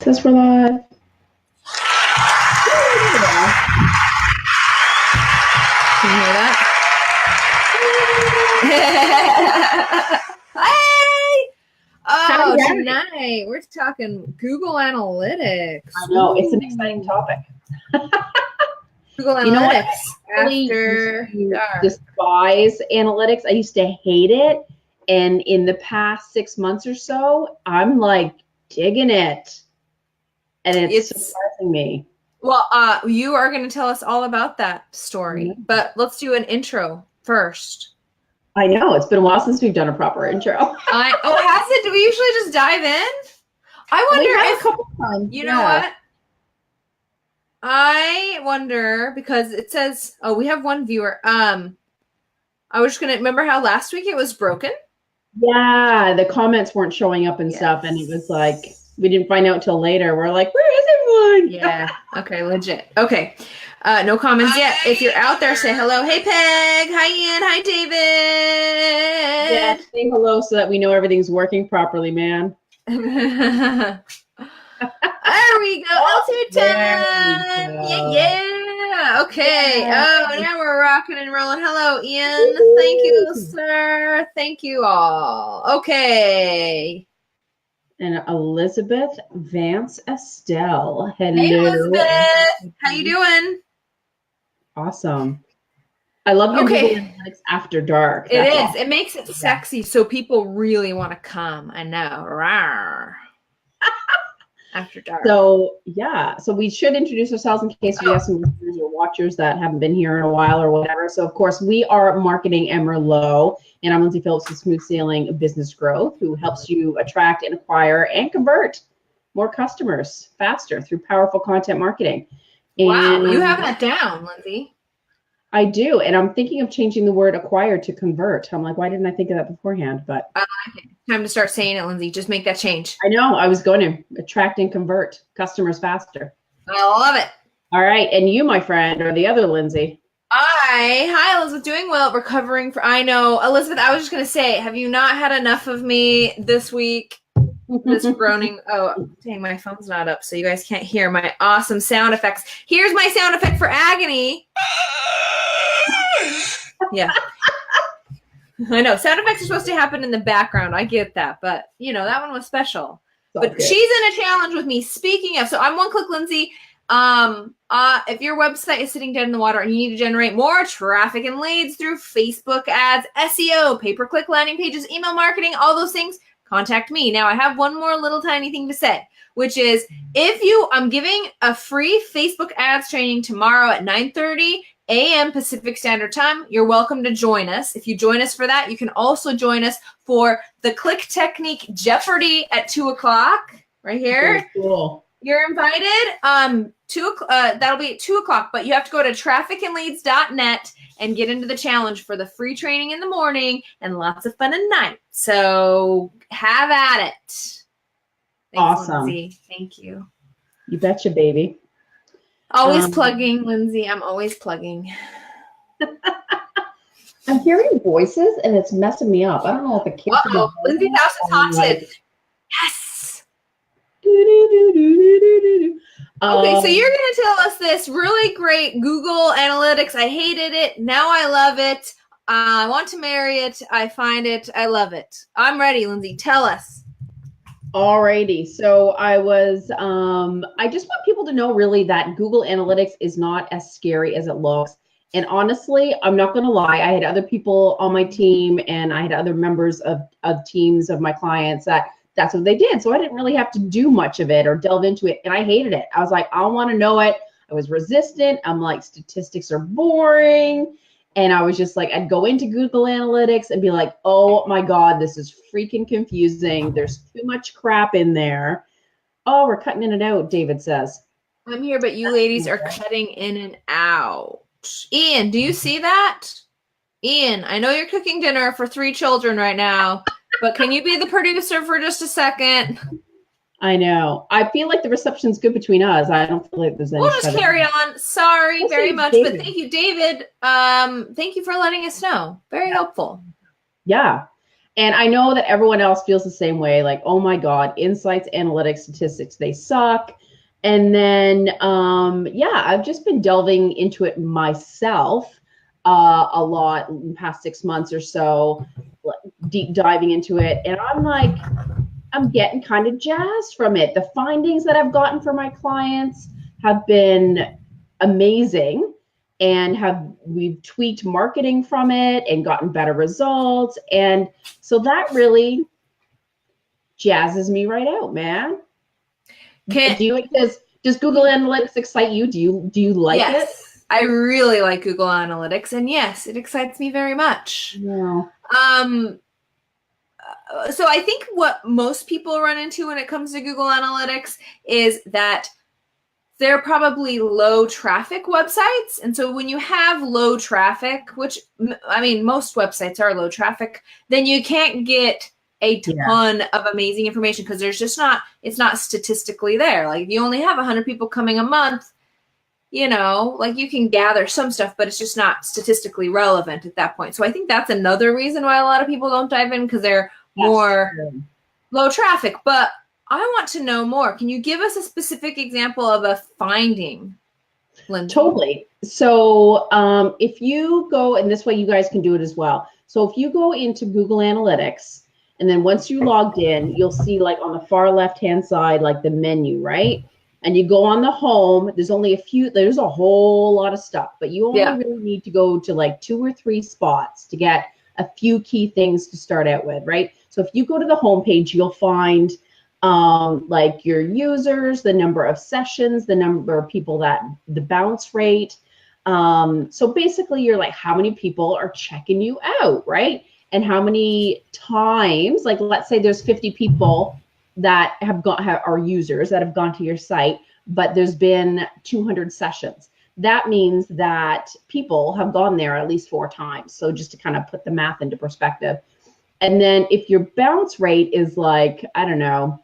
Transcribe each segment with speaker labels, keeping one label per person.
Speaker 1: Says we're live.
Speaker 2: Can you hear that? Hey! Oh, tonight we're talking Google Analytics.
Speaker 1: I know, it's an exciting topic.
Speaker 2: Google Analytics. After
Speaker 1: despise analytics. I used to hate it. And in the past 6 months or so, I'm like digging it. And it's surprising me.
Speaker 2: Well, you are going to tell us all about that story, but let's do an intro first.
Speaker 1: I know, it's been a while since we've done a proper intro.
Speaker 2: Has it? Do we usually just dive in? I wonder if,
Speaker 1: a couple times.
Speaker 2: You know what? I wonder, because it says, we have one viewer. I was just going to, remember how last week it was broken?
Speaker 1: Yeah, the comments weren't showing up and stuff, and it was like, we didn't find out till later. We're like, where is everyone?
Speaker 2: Yeah. Okay, legit. Okay. No comments yet. If you're out there, say hello. Hey, Peg. Hi, Ian. Hi, David.
Speaker 1: Yeah, say hello so that we know everything's working properly, man.
Speaker 2: There we go. Ultimate time. Yeah. Okay. Oh, now we're rocking and rolling. Hello, Ian. Thank you, sir. Thank you all. Okay.
Speaker 1: And Elizabeth Vance Estelle. Hello.
Speaker 2: Hey, Elizabeth. How you doing?
Speaker 1: Awesome. I love your Google Analytics after dark.
Speaker 2: It is. Awesome. It makes it sexy, so people really want to come. I know. Rawr. After dark.
Speaker 1: So yeah, so we should introduce ourselves in case we have some listeners or watchers that haven't been here in a while or whatever. So of course we are Marketing Emerlo, and I'm Lyndsay Phillips with Smooth Sailing Business Growth, who helps you attract and acquire and convert more customers faster through powerful content marketing. And
Speaker 2: wow, you have that down, Lindsay.
Speaker 1: I do, and I'm thinking of changing the word acquire to convert. I'm like, why didn't I think of that beforehand? But
Speaker 2: I like it. Time to start saying it, Lindsay. Just make that change.
Speaker 1: I know. I was going to attract and convert customers faster.
Speaker 2: I love it.
Speaker 1: All right, and you, my friend, are the other Lindsay.
Speaker 2: Hi, Elizabeth. Doing well. Recovering for. I know, Elizabeth. I was just gonna say, have you not had enough of me this week? This groaning. Oh, dang, my phone's not up, so you guys can't hear my awesome sound effects. Here's my sound effect for agony. Yeah. I know. Sound effects are supposed to happen in the background. I get that. But, you know, that one was special. But she's in a challenge with me. Speaking of, so I'm One-Click Lindsey. If your website is sitting dead in the water and you need to generate more traffic and leads through Facebook ads, SEO, pay-per-click landing pages, email marketing, all those things, contact me. Now, I have one more little tiny thing to say, which is I'm giving a free Facebook ads training tomorrow at 9:30 a.m. Pacific Standard Time. You're welcome to join us. If you join us for that, you can also join us for the Click Technique Jeopardy at 2 o'clock right here.
Speaker 1: Okay, cool.
Speaker 2: You're invited. That'll be at 2 o'clock, but you have to go to trafficandleads.net and get into the challenge for the free training in the morning and lots of fun at night. So have at it. Thanks,
Speaker 1: awesome.
Speaker 2: Lindsay. Thank you.
Speaker 1: You betcha, baby.
Speaker 2: Always plugging, Lindsay. I'm always plugging.
Speaker 1: I'm hearing voices and it's messing me up. I don't know if the kids are.
Speaker 2: Lindsay's house is haunted. Yes. Okay, so you're going to tell us this really great Google Analytics. I hated it. Now I love it. I want to marry it. I find it. I love it. I'm ready, Lindsay. Tell us.
Speaker 1: Alrighty. So I just want people to know really that Google Analytics is not as scary as it looks. And honestly, I'm not going to lie. I had other people on my team and I had other members of teams of my clients that's what they did. So I didn't really have to do much of it or delve into it. And I hated it. I was like, I don't want to know it. I was resistant. I'm like, statistics are boring. And I was just like, I'd go into Google Analytics and be like, oh my God, this is freaking confusing. There's too much crap in there. Oh, we're cutting in and out, David says.
Speaker 2: I'm here, but you ladies are cutting in and out. Ian, do you see that? Ian, I know you're cooking dinner for 3 children right now, but can you be the producer for just a second?
Speaker 1: I know. I feel like the reception's good between us. I don't feel like there's any.
Speaker 2: We'll just carry on. Sorry very much, but thank you, David. Thank you for letting us know. Very helpful.
Speaker 1: Yeah. And I know that everyone else feels the same way, like, oh my God, insights, analytics, statistics, they suck. And then, yeah, I've just been delving into it myself a lot in the past 6 months or so, deep diving into it. And I'm like, I'm getting kind of jazzed from it. The findings that I've gotten for my clients have been amazing, and we've tweaked marketing from it and gotten better results. And so that really jazzes me right out, man. Does Google Analytics excite you? Do you like it?
Speaker 2: Yes, I really like Google Analytics, and yes, it excites me very much.
Speaker 1: Yeah.
Speaker 2: So I think what most people run into when it comes to Google Analytics is that they're probably low traffic websites. And so when you have low traffic, which, I mean, most websites are low traffic, then you can't get a ton of amazing information because there's just it's not statistically there. Like if you only have 100 people coming a month, you know, like you can gather some stuff, but it's just not statistically relevant at that point. So I think that's another reason why a lot of people don't dive in, because they're more low traffic. But I want to know more. Can you give us a specific example of a finding, Lindsay?
Speaker 1: Totally. So if you go, and this way you guys can do it as well. So if you go into Google Analytics, and then once you logged in, you'll see like on the far left-hand side, like the menu, right? And you go on the home, there's a whole lot of stuff, but you only really need to go to like 2 or 3 spots to get a few key things to start out with, right? So if you go to the home page, you'll find like your users, the number of sessions, the number of people the bounce rate. So basically you're like, how many people are checking you out, right? And how many times, like let's say there's 50 people that are users that have gone to your site, but there's been 200 sessions. That means that people have gone there at least 4 times. So just to kind of put the math into perspective. And then if your bounce rate is like, I don't know,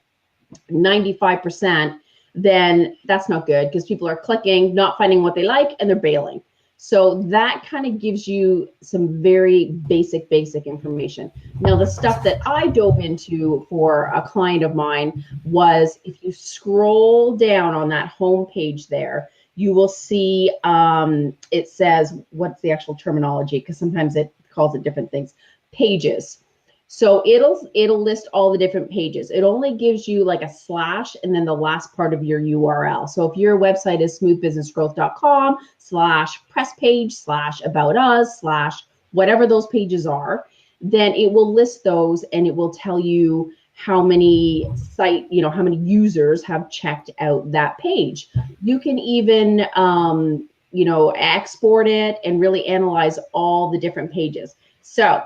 Speaker 1: 95%, then that's not good, because people are clicking, not finding what they like, and they're bailing. So that kind of gives you some very basic information. Now, the stuff that I dove into for a client of mine was, if you scroll down on that home page there, you will see it says, what's the actual terminology? Because sometimes it calls it different things. Pages. So it'll list all the different pages. It only gives you like a slash and then the last part of your URL. So if your website is smoothbusinessgrowth.com/press page/about us/ whatever those pages are, then it will list those, and it will tell you how many how many users have checked out that page. You can even export it and really analyze all the different pages. So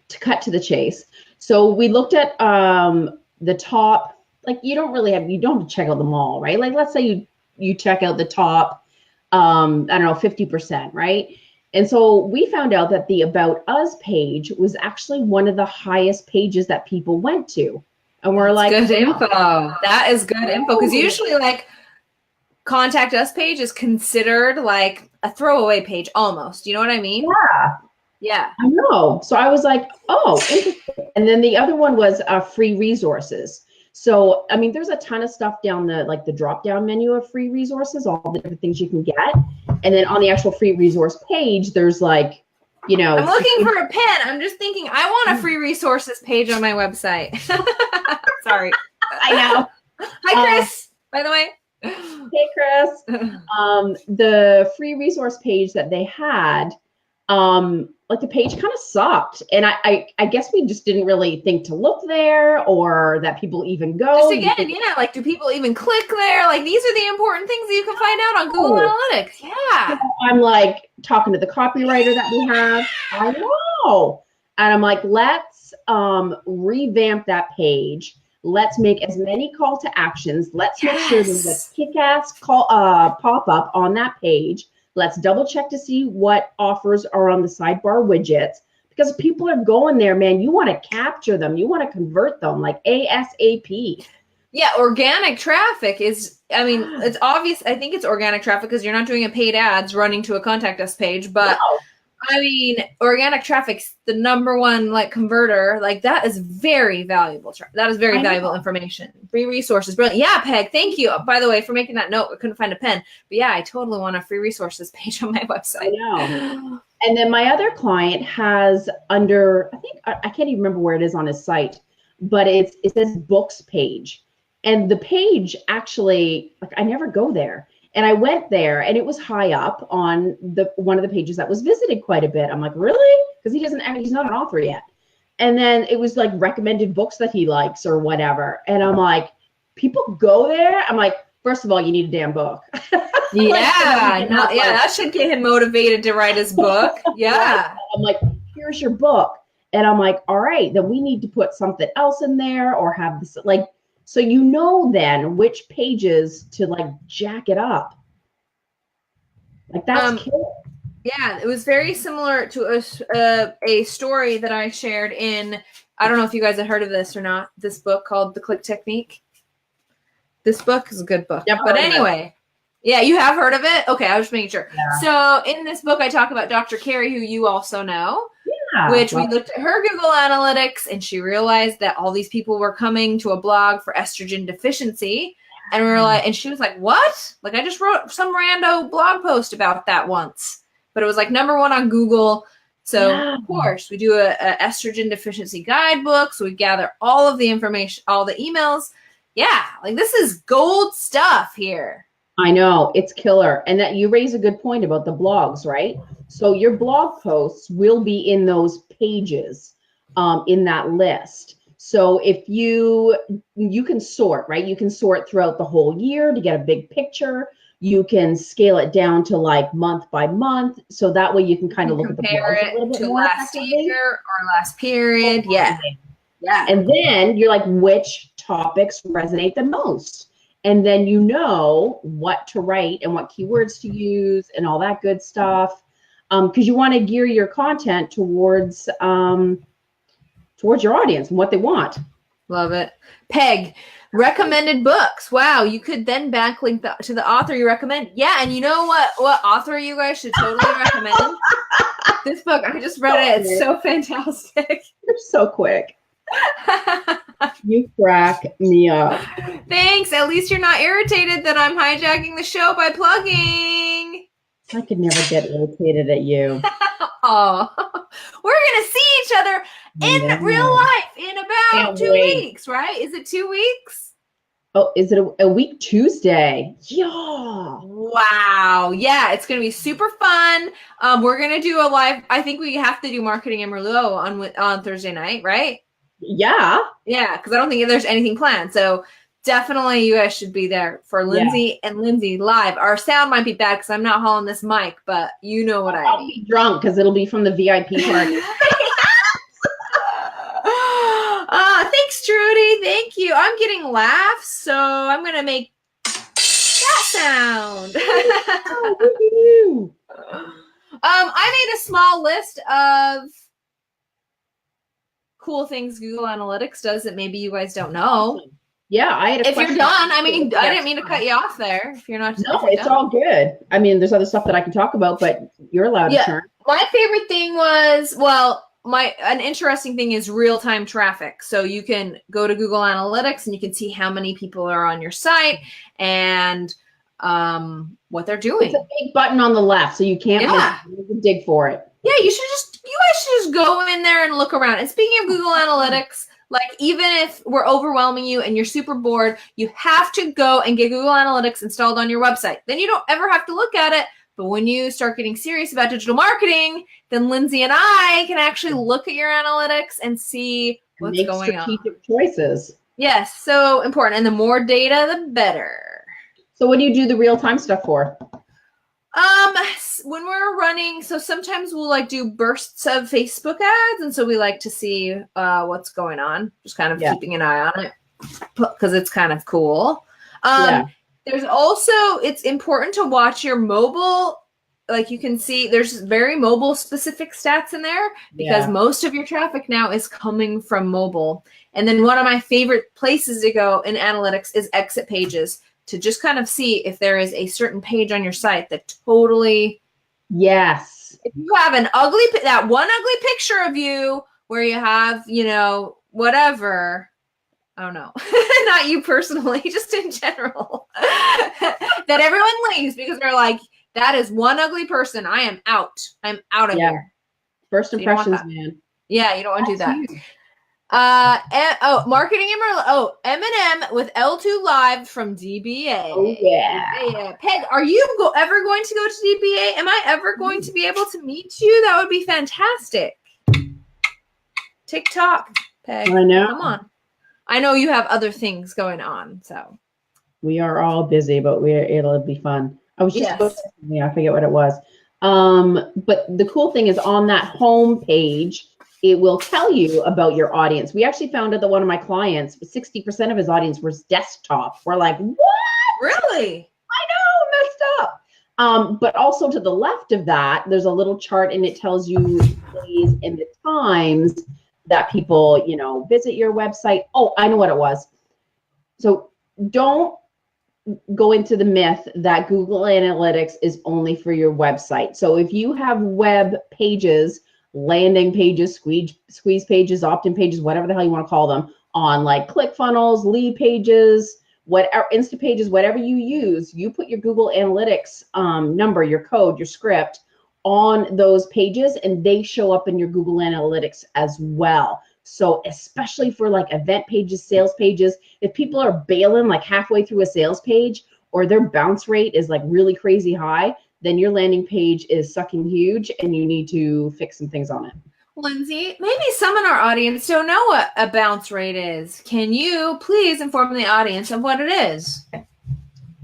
Speaker 1: to cut to the chase, so we looked at the top, like you don't have to check out them all, right? Like let's say you check out the top, I don't know, 50%, right? And so we found out that the About Us page was actually one of the highest pages that people went to. And we're like,
Speaker 2: good info. That is good info, because usually like Contact Us page is considered like a throwaway page almost. You know what I mean?
Speaker 1: Yeah.
Speaker 2: Yeah.
Speaker 1: I know. So I was like, oh, interesting. And then the other one was free resources. So, I mean, there's a ton of stuff down the drop-down menu of free resources, all the different things you can get. And then on the actual free resource page, there's like, I'm
Speaker 2: looking for a pen. I'm just thinking, I want a free resources page on my website. Sorry.
Speaker 1: I know.
Speaker 2: Hi, Chris, by the way.
Speaker 1: Hey, Chris. The free resource page that they had, like the page kind of sucked, and I guess we just didn't really think to look there, or that people even go.
Speaker 2: Just again, like do people even click there? Like these are the important things that you can find out on Google Analytics. Yeah.
Speaker 1: So I'm like talking to the copywriter that we have. I know, and I'm like, let's revamp that page. Let's make as many call to actions. Let's make sure there's a kick-ass pop-up on that page. Let's double check to see what offers are on the sidebar widgets, because people are going there, man. You want to capture them. You want to convert them like ASAP.
Speaker 2: Yeah, organic traffic is, it's obvious. I think it's organic traffic because you're not doing a paid ads running to a Contact Us page, but I mean, organic traffic's the number one like converter. Like that is very valuable. That is very valuable information. Free resources, brilliant. Yeah, Peg, thank you. By the way, for making that note. I couldn't find a pen, but yeah, I totally want a free resources page on my website.
Speaker 1: I know. And then my other client has under, I think I can't even remember where it is on his site, but it says books page, and the page actually, like, I never go there. And I went there and it was high up on one of the pages that was visited quite a bit. I'm like, really? Because he's not an author yet. And then it was like recommended books that he likes or whatever. And I'm like, people go there? I'm like, first of all, you need a damn book.
Speaker 2: Yeah. That should get him motivated to write his book. Yeah.
Speaker 1: I'm like, here's your book. And I'm like, all right, then we need to put something else in there or have this, like, so you know then which pages to like jack it up. Like that's cool.
Speaker 2: Yeah, it was very similar to a story that I shared in, I don't know if you guys have heard of this or not, this book called The Click Technique. This book is a good book.
Speaker 1: Yep,
Speaker 2: but anyway, yeah, you have heard of it? Okay, I was just making sure.
Speaker 1: Yeah.
Speaker 2: So in this book, I talk about Dr. Carey, who you also know. Which we looked at her Google Analytics, and she realized that all these people were coming to a blog for estrogen deficiency. And we were like, and she was like, what? Like, I just wrote some rando blog post about that once, but it was like #1 on Google. So of course we do a estrogen deficiency guidebook. So we gather all of the information, all the emails. Yeah. Like this is gold stuff here.
Speaker 1: I know, it's killer. And that you raise a good point about the blogs, right? So your blog posts will be in those pages, in that list. So if you can sort, right? You can sort throughout the whole year to get a big picture. You can scale it down to like month by month. So that way you can kind of look at the blogs a little bit more
Speaker 2: last year or last period. Yeah.
Speaker 1: Yeah. And then you're like, which topics resonate the most? And then you know what to write and what keywords to use and all that good stuff. Because you want to gear your content towards your audience and what they want.
Speaker 2: Love it. Peg, recommended books. Wow, you could then backlink to the author you recommend. Yeah, and you know what author you guys should totally recommend? This book, I just read it. It's so fantastic.
Speaker 1: You're so quick. You crack me up.
Speaker 2: Thanks. At least you're not irritated that I'm hijacking the show by plugging.
Speaker 1: I could never get irritated at you.
Speaker 2: Oh, we're going to see each other in real life in about 2 weeks, right? Is it 2 weeks?
Speaker 1: Oh, is it a week Tuesday? Yeah.
Speaker 2: Wow. Yeah, it's going to be super fun. We're going to do a live. I think we have to do Marketing in Merlot on Thursday night, right?
Speaker 1: Yeah.
Speaker 2: Yeah, because I don't think there's anything planned. So definitely you guys should be there for Lindsey and Lindsey live. Our sound might be bad because I'm not hauling this mic, but you know what I mean.
Speaker 1: I'll be drunk because it'll be from the VIP party.
Speaker 2: Thanks, Trudy. Thank you. I'm getting laughs, so I'm going to make that sound. I made a small list of cool things Google Analytics does that maybe you guys don't know.
Speaker 1: Yeah, I had a question.
Speaker 2: If you're done, I mean, I didn't mean to cut you off there. If you're not,
Speaker 1: no, it's all good. I mean, there's other stuff that I can talk about, but you're allowed to turn.
Speaker 2: My favorite thing was, an interesting thing is real-time traffic. So you can go to Google Analytics and you can see how many people are on your site and what they're doing.
Speaker 1: It's a big button on the left, so you can't dig for it.
Speaker 2: Yeah, you guys should just go in there and look around. And speaking of Google Analytics, like even if we're overwhelming you and you're super bored, you have to go and get Google Analytics installed on your website. Then you don't ever have to look at it. But when you start getting serious about digital marketing, then Lindsey and I can actually look at your analytics and see what's going on. Make strategic
Speaker 1: choices.
Speaker 2: Yes, so important. And the more data, the better.
Speaker 1: So what do you do the real-time stuff for?
Speaker 2: When we're running, so sometimes we'll like do bursts of Facebook ads. And so we like to see what's going on, just kind of keeping an eye on it because it's kind of cool. There's also, it's important to watch your mobile. Like you can see there's very mobile specific stats in there because most of your traffic now is coming from mobile. And then one of my favorite places to go in analytics is exit pages to just kind of see if there is a certain page on your site that totally
Speaker 1: Yes.
Speaker 2: If you have that one ugly picture of you where you have, whatever, I don't know, not you personally, just in general, that everyone leaves because they're like, that is one ugly person. I am out. I'm out of here.
Speaker 1: First impressions, man.
Speaker 2: Yeah, you don't want to do that.
Speaker 1: Huge.
Speaker 2: Marketing Eminem with L2 Live from DBA.
Speaker 1: Oh yeah.
Speaker 2: Yeah. Peg, are you ever going to go to DBA? Am I ever going to be able to meet you? That would be fantastic. TikTok, Peg.
Speaker 1: I know.
Speaker 2: Come on. I know you have other things going on, so.
Speaker 1: We are all busy, but it'll be fun. I was just I forget what it was. But the cool thing is on that home page, it will tell you about your audience. We actually found out that one of my clients, 60% of his audience was desktop. We're like, what?
Speaker 2: Really?
Speaker 1: I know, messed up. But also to the left of that, there's a little chart and it tells you the days and the times that people, visit your website. Oh, I know what it was. So don't go into the myth that Google Analytics is only for your website. So if you have web pages, landing pages, squeeze pages, opt-in pages, whatever the hell you want to call them, on like ClickFunnels, lead pages, whatever, Insta pages, whatever you use, you put your Google Analytics number, your code, your script on those pages, and they show up in your Google Analytics as well. So especially for like event pages, sales pages, if people are bailing like halfway through a sales page or their bounce rate is like really crazy high, then your landing page is sucking huge and you need to fix some things on it.
Speaker 2: Lindsay, maybe some in our audience don't know what a bounce rate is. Can you please inform the audience of what it is?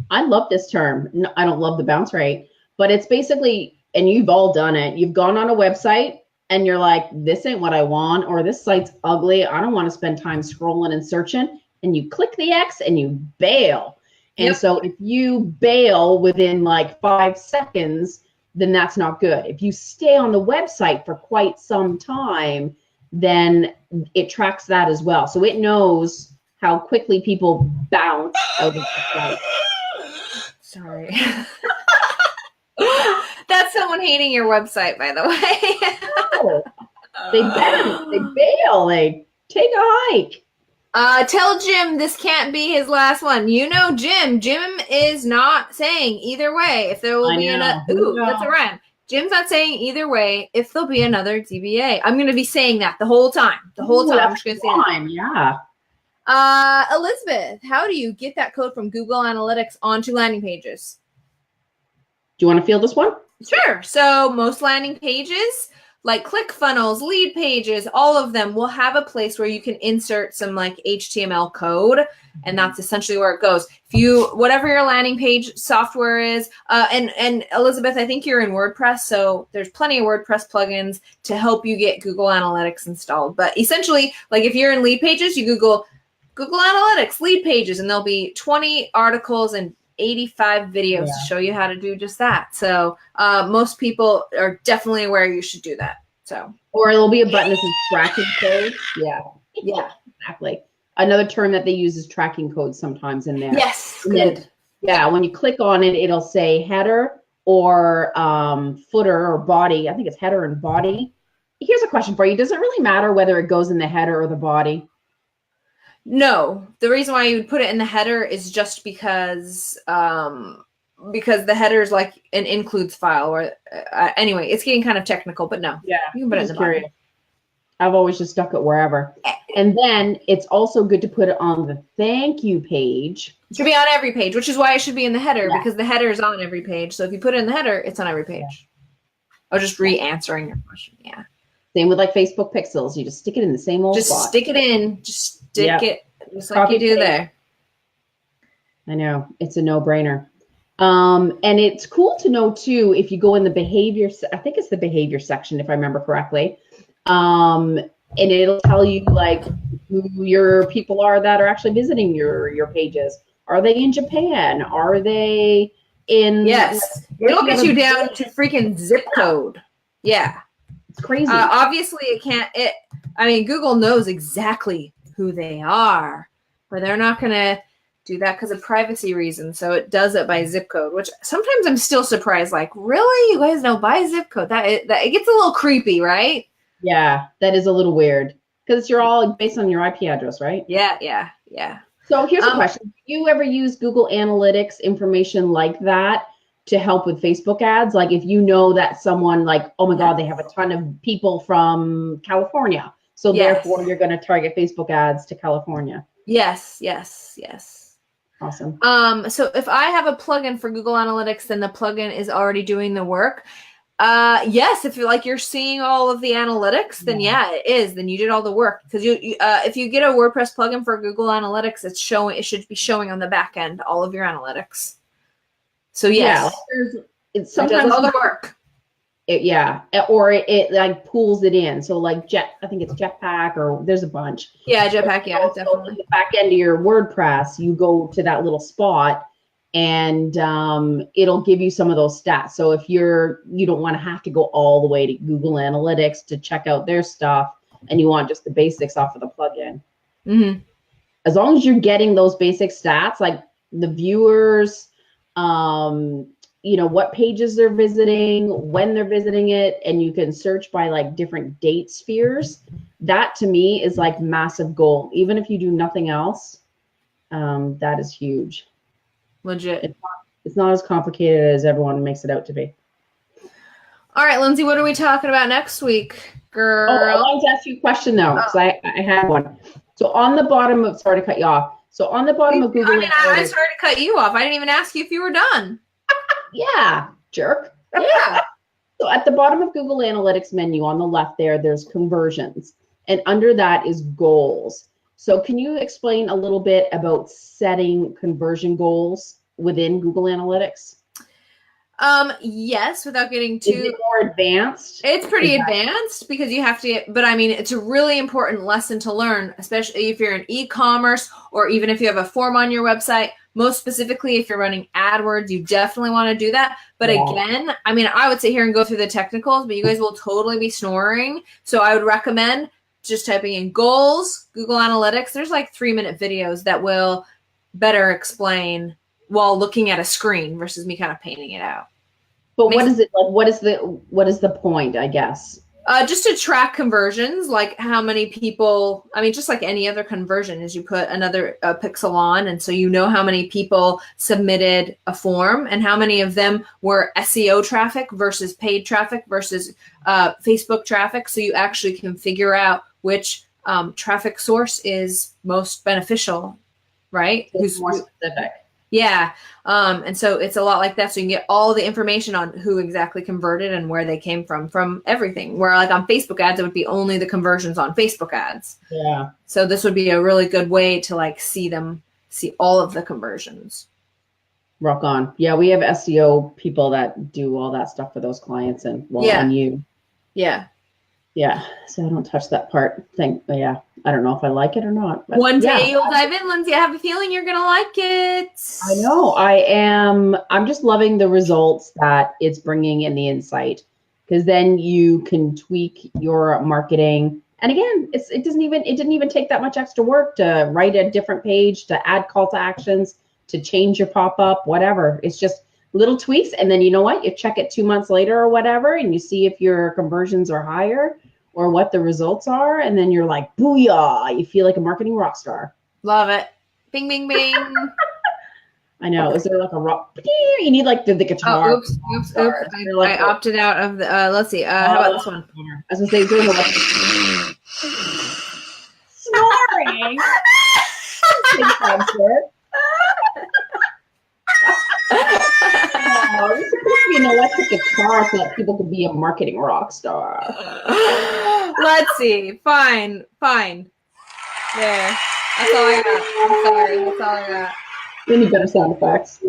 Speaker 1: I love this term. No, I don't love the bounce rate, but it's basically, and you've all done it, you've gone on a website and you're like, this ain't what I want, or this site's ugly. I don't want to spend time scrolling and searching. And you click the X and you bail. And so if you bail within like 5 seconds, then that's not good. If you stay on the website for quite some time, then it tracks that as well. So it knows how quickly people bounce out of the site.
Speaker 2: Sorry. That's someone hating your website, by the way.
Speaker 1: No. They bounce, they bail, they take a hike.
Speaker 2: Tell Jim this can't be his last one. Jim. Jim is not saying either way if there will be another. Ooh, that's a rhyme. Jim's not saying either way if there'll be another DBA. I'm going to be saying that the whole time. I'm just going to say that.
Speaker 1: Yeah.
Speaker 2: Elizabeth, how do you get that code from Google Analytics onto landing pages?
Speaker 1: Do you want to field this one?
Speaker 2: Sure. So most landing pages, like ClickFunnels, lead pages, all of them will have a place where you can insert some like HTML code, and that's essentially where it goes. If whatever your landing page software is, and Elizabeth, I think you're in WordPress, so there's plenty of WordPress plugins to help you get Google Analytics installed. But essentially, like if you're in lead pages, you Google Analytics lead pages, and there'll be 20 articles and 85 videos to show you how to do just that. So most people are definitely aware you should do that. So,
Speaker 1: or there'll be a button that says tracking code. Yeah, exactly. Another term that they use is tracking code sometimes in there.
Speaker 2: Yes, good.
Speaker 1: Then, when you click on it, it'll say header or footer or body. I think it's header and body. Here's a question for you. Does it really matter whether it goes in the header or the body?
Speaker 2: No, the reason why you would put it in the header is just because the header is like an includes file. Or anyway, it's getting kind of technical, but no.
Speaker 1: Yeah,
Speaker 2: you can put it in the body.
Speaker 1: I've always just stuck it wherever. And then it's also good to put it on the thank you page.
Speaker 2: It should be on every page, which is why it should be in the header, because the header is on every page. So if you put it in the header, it's on every page. Yeah. I was just re-answering your question. Yeah.
Speaker 1: Same with like Facebook pixels. You just stick it in the same old spot.
Speaker 2: Just stick it in. Just stick it just like you do there.
Speaker 1: I know. It's a no-brainer. And it's cool to know, too, if you go in the behavior, I think it's the behavior section, if I remember correctly. And it'll tell you like who your people are that are actually visiting your pages. Are they in Japan? Are they in...
Speaker 2: Yes. It'll get you down to freaking zip code. Yeah.
Speaker 1: It's crazy.
Speaker 2: Obviously, Google knows exactly who they are, but they're not going to do that because of privacy reasons. So it does it by zip code, which sometimes I'm still surprised. Like, really? You guys know by zip code? That it gets a little creepy, right?
Speaker 1: Yeah, that is a little weird because you're all based on your IP address, right?
Speaker 2: Yeah.
Speaker 1: So here's a question. Do you ever use Google Analytics information like that to help with Facebook ads? Like if you know that someone like, oh my God, they have a ton of people from California. So therefore you're going to target Facebook ads to California.
Speaker 2: Yes.
Speaker 1: Awesome.
Speaker 2: So if I have a plugin for Google Analytics, then the plugin is already doing the work. Yes, if you're seeing all of the analytics, then yeah, it is. Then you did all the work because you if you get a WordPress plugin for Google Analytics, it should be showing on the back end all of your analytics. So yes,
Speaker 1: it's sometimes
Speaker 2: it does all the work.
Speaker 1: Or it like pulls it in. So like I think it's Jetpack or there's a bunch.
Speaker 2: Yeah, Jetpack. Yeah, definitely.
Speaker 1: In the back end of your WordPress, you go to that little spot. And it'll give you some of those stats. So if you don't want to have to go all the way to Google Analytics to check out their stuff, and you want just the basics off of the plugin, as long as you're getting those basic stats, like the viewers, what pages they're visiting, when they're visiting it, and you can search by like different date spheres. That to me is like massive gold. Even if you do nothing else, that is huge.
Speaker 2: Legit.
Speaker 1: It's not as complicated as everyone makes it out to be.
Speaker 2: All right, Lindsay, what are we talking about next week, girl?
Speaker 1: Oh, I wanted to ask you a question though, because I had one. So on the bottom of, sorry to cut you off. So on the bottom of Google Analytics.
Speaker 2: I'm sorry to cut you off. I didn't even ask you if you were done.
Speaker 1: Yeah, jerk.
Speaker 2: Yeah.
Speaker 1: So at the bottom of Google Analytics menu on the left there's conversions, and under that is goals. So can you explain a little bit about setting conversion goals within Google Analytics?
Speaker 2: Yes, without getting too...
Speaker 1: Is it more advanced?
Speaker 2: It's pretty advanced because you have to, but I mean, it's a really important lesson to learn, especially if you're in e-commerce or even if you have a form on your website. Most specifically, if you're running AdWords, you definitely want to do that. But again, I mean, I would sit here and go through the technicals, but you guys will totally be snoring. So I would recommend just typing in goals, Google Analytics. There's like 3-minute videos that will better explain while looking at a screen versus me kind of painting it out.
Speaker 1: But what is it like? What is the point, I guess?
Speaker 2: Just to track conversions, like how many people, I mean, just like any other conversion is you put another pixel on. And so you know how many people submitted a form and how many of them were SEO traffic versus paid traffic versus Facebook traffic. So you actually can figure out which traffic source is most beneficial, right?
Speaker 1: Who's more specific.
Speaker 2: Yeah. And so it's a lot like that. So you can get all the information on who exactly converted and where they came from everything. Where like on Facebook ads, it would be only the conversions on Facebook ads.
Speaker 1: Yeah.
Speaker 2: So this would be a really good way to like see all of the conversions.
Speaker 1: Rock on. Yeah. We have SEO people that do all that stuff for those clients and and you.
Speaker 2: Yeah.
Speaker 1: Yeah. So I don't touch that part. I don't know if I like it or not. But
Speaker 2: one day you'll dive in, Lindsay. I have a feeling you're going to like it.
Speaker 1: I know. I'm just loving the results that it's bringing in the insight, because then you can tweak your marketing. And again, it didn't even take that much extra work to write a different page, to add call to actions, to change your pop-up, whatever. It's just little tweaks. And then you know what? You check it 2 months later or whatever, and you see if your conversions are higher or what the results are, and then you're like, booyah, you feel like a marketing rock star.
Speaker 2: Love it. Bing, bing, bing.
Speaker 1: I know. Is there like a rock? You need like the guitar.
Speaker 2: Oh, oops. I opted out of the, let's see. How about this one?
Speaker 1: I was going to say, doing the snoring. You're supposed to be an electric guitar so that people could be a marketing rock star.
Speaker 2: Let's see. Fine. There. That's all I got. I'm sorry. That's all I got.
Speaker 1: We need better sound effects.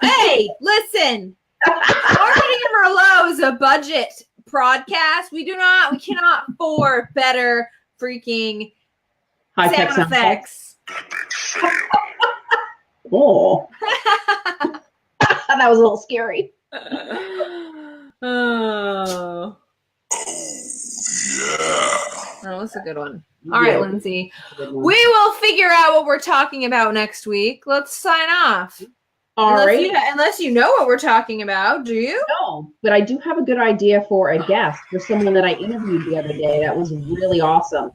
Speaker 2: Hey, listen. Marketing Merlot is a budget broadcast. We cannot afford better freaking
Speaker 1: high-tech
Speaker 2: sound effects.
Speaker 1: Oh. That was a little scary.
Speaker 2: Oh, that's a good one. All right, Lindsay. We will figure out what we're talking about next week. Let's sign off.
Speaker 1: All right.
Speaker 2: Unless you know what we're talking about, do you?
Speaker 1: No, but I do have a good idea for a guest, for someone that I interviewed the other day. That was really awesome.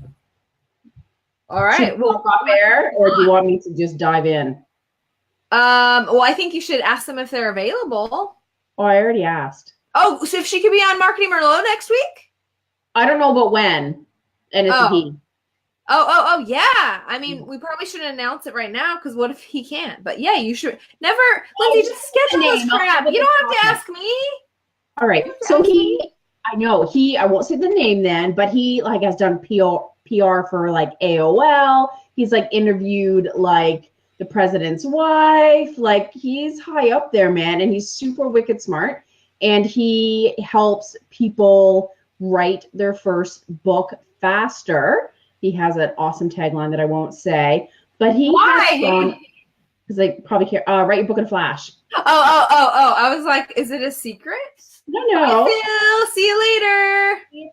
Speaker 2: All right.
Speaker 1: Well, off air, or do you want me to just dive in?
Speaker 2: Well, I think you should ask them if they're available.
Speaker 1: Oh, I already asked.
Speaker 2: Oh, so if she could be on Marketing Merlot next week?
Speaker 1: I don't know about when, and it's a he.
Speaker 2: Oh, yeah. I mean, we probably shouldn't announce it right now because what if he can't? But yeah, you should. Lindsay, just schedule this crap. You don't have to ask me.
Speaker 1: All right. So I won't say the name then, but he has done PR for AOL. He's interviewed the president's wife. He's high up there, man. And he's super wicked smart. And he helps people write their first book faster. He has an awesome tagline that I won't say, but
Speaker 2: Why?
Speaker 1: Because they probably care. Write your book in a flash.
Speaker 2: Oh! I was like, is it a secret?
Speaker 1: No.
Speaker 2: Bye, Phil. See you later.
Speaker 1: See you,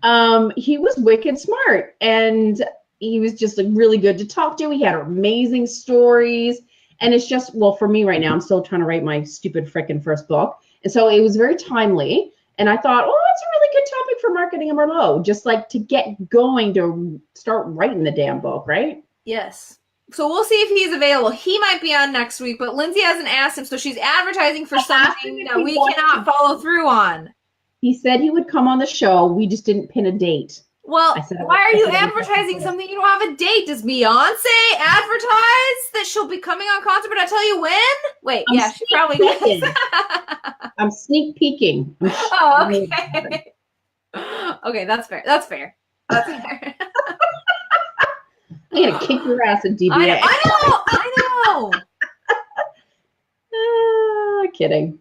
Speaker 1: Phil. He was wicked smart, and he was just really good to talk to. He had amazing stories, and it's just, well, for me right now, I'm still trying to write my stupid frickin' first book, and so it was very timely. And I thought, oh, that's a really good topic for Marketing a Merlot, just to get going to start writing the damn book, right?
Speaker 2: Yes. So we'll see if he's available. He might be on next week, but Lindsay hasn't asked him, so she's advertising for something that we cannot follow through on.
Speaker 1: He said he would come on the show. We just didn't pin a date.
Speaker 2: Well, why are you advertising something you don't have a date? Does Beyonce advertise that she'll be coming on concert, but I tell you when? Wait, yeah, she probably does.
Speaker 1: I'm sneak peeking.
Speaker 2: Oh, okay. Okay, that's fair. That's fair. I'm
Speaker 1: going to kick your ass at DBA.
Speaker 2: I know.
Speaker 1: Kidding.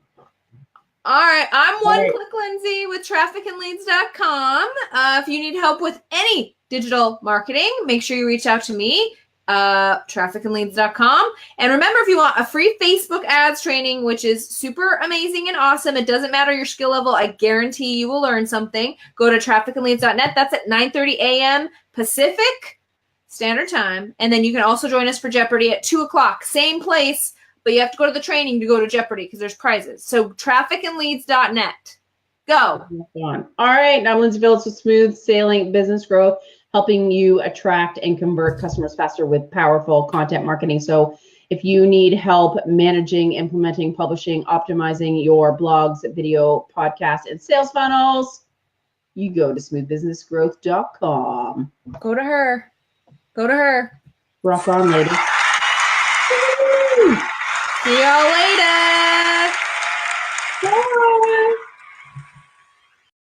Speaker 2: All right, I'm One-Click Lindsey with trafficandleads.com. If you need help with any digital marketing, make sure you reach out to me, trafficandleads.com. And remember, if you want a free Facebook ads training, which is super amazing and awesome, it doesn't matter your skill level, I guarantee you will learn something. Go to trafficandleads.net. That's at 9:30 a.m. Pacific Standard Time. And then you can also join us for Jeopardy at 2 o'clock, same place. But you have to go to the training to go to Jeopardy because there's prizes. So trafficandleads.net. Go.
Speaker 1: All right. I'm Lyndsay Phillips with Smooth Sailing Business Growth, helping you attract and convert customers faster with powerful content marketing. So if you need help managing, implementing, publishing, optimizing your blogs, video, podcasts, and sales funnels, you go to smoothbusinessgrowth.com.
Speaker 2: Go to her. Go to her.
Speaker 1: Rock on, lady.
Speaker 2: See y'all later.